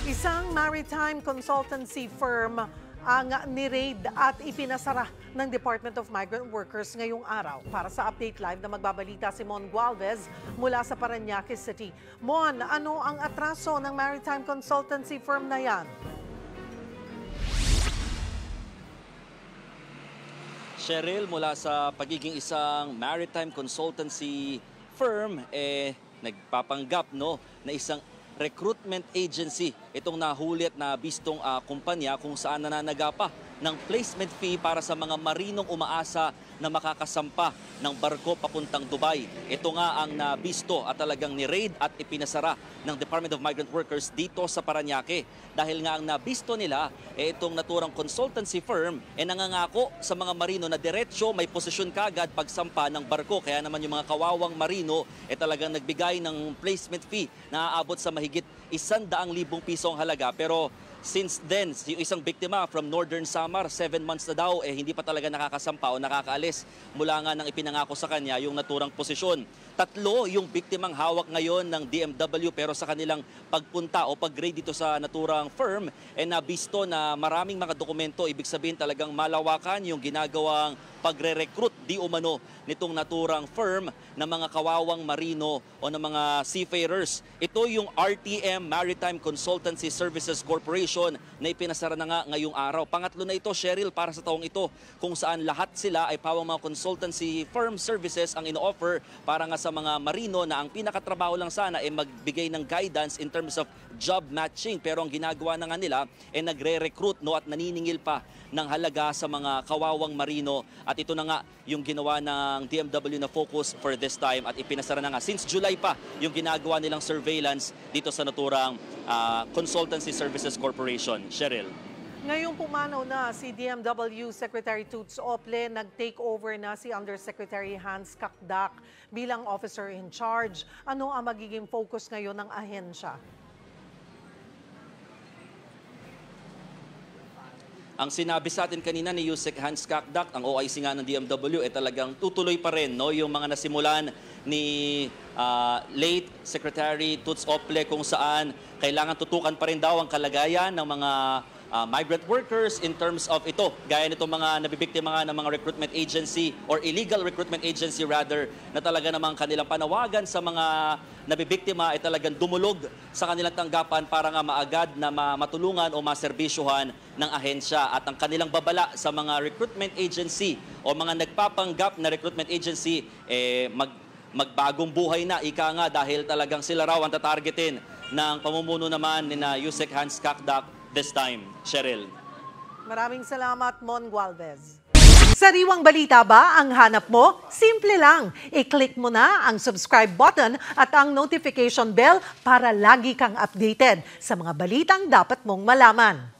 Isang maritime consultancy firm ang ni-raid at ipinasara ng Department of Migrant Workers ngayong araw. Para sa Update Live na magbabalita si Mon Gualvez mula sa Parañaque City. Mon, ano ang atraso ng maritime consultancy firm na yan? Cheryl, mula sa pagiging isang maritime consultancy firm, nagpapanggap na isang recruitment agency itong nahuli at nabistong kumpanya kung saan nananagapa ng placement fee para sa mga marinong umaasa na makakasampa ng barko papuntang Dubai. Ito nga ang nabisto at talagang ni-raid at ipinasara ng Department of Migrant Workers dito sa Parañaque. Dahil nga ang nabisto nila, itong naturang consultancy firm, nangangako sa mga marino na diretsyo may posisyon kagad pagsampa ng barko. Kaya naman yung mga kawawang marino talagang nagbigay ng placement fee na aabot sa mahigit 100,000 pisong halaga. Pero since then, yung isang biktima from Northern Samar, 7 months na daw, hindi pa talaga nakakasampa o nakakaalis mula nga nang ipinangako sa kanya yung naturang posisyon. 3 yung biktimang hawak ngayon ng DMW, pero sa kanilang pagpunta o pag-grade dito sa naturang firm, nabisto na maraming mga dokumento. Ibig sabihin talagang malawakan yung ginagawang pagre-recruit di umano nitong naturang firm ng mga kawawang marino o ng mga seafarers. Ito yung RTM Maritime Consultancy Services Corporation na ipinasara na nga ngayong araw. Pangatlo na ito, Cheryl, para sa taong ito, kung saan lahat sila ay pawang mga consultancy firm services ang ino-offer para nga sa mga marino na ang pinakatrabaho lang sana ay magbigay ng guidance in terms of job matching. Pero ang ginagawa na nga nila nagre-recruit at naniningil pa ng halaga sa mga kawawang marino. At ito na nga yung ginawa ng DMW na focus for this time at ipinasara na nga. Since July pa yung ginagawa nilang surveillance dito sa naturang Consultancy Services Corporation. Cheryl. Ngayong pumanaw na si DMW Secretary Toots Ople, nag-take over na si Undersecretary Hans Kakdak bilang officer in charge. Ano ang magiging focus ngayon ng ahensya? Ang sinabi sa atin kanina ni Yusek Hans Kakdak, ang OIC nga ng DMW, talagang tutuloy pa rin yung mga nasimulan ni late Secretary Toots Ople, kung saan kailangan tutukan pa rin daw ang kalagayan ng mga migrant workers in terms of ito, gaya nitong mga nabibiktima ng mga recruitment agency or illegal recruitment agency rather, na talaga namang kanilang panawagan sa mga nabibiktima ay talagang dumulog sa kanilang tanggapan para nga maagad na matulungan o maserbisyuhan ng ahensya. At ang kanilang babala sa mga recruitment agency o mga nagpapanggap na recruitment agency, magbagong buhay na, ika nga, dahil talagang sila raw ang tatargetin ng pamumuno naman ni Yusek Hans Kakdak this time. Cheryl. Maraming salamat, Mon Gualvez. Sariwang balita ba ang hanap mo? Simple lang. I-click mo na ang subscribe button at ang notification bell para lagi kang updated sa mga balitang dapat mong malaman.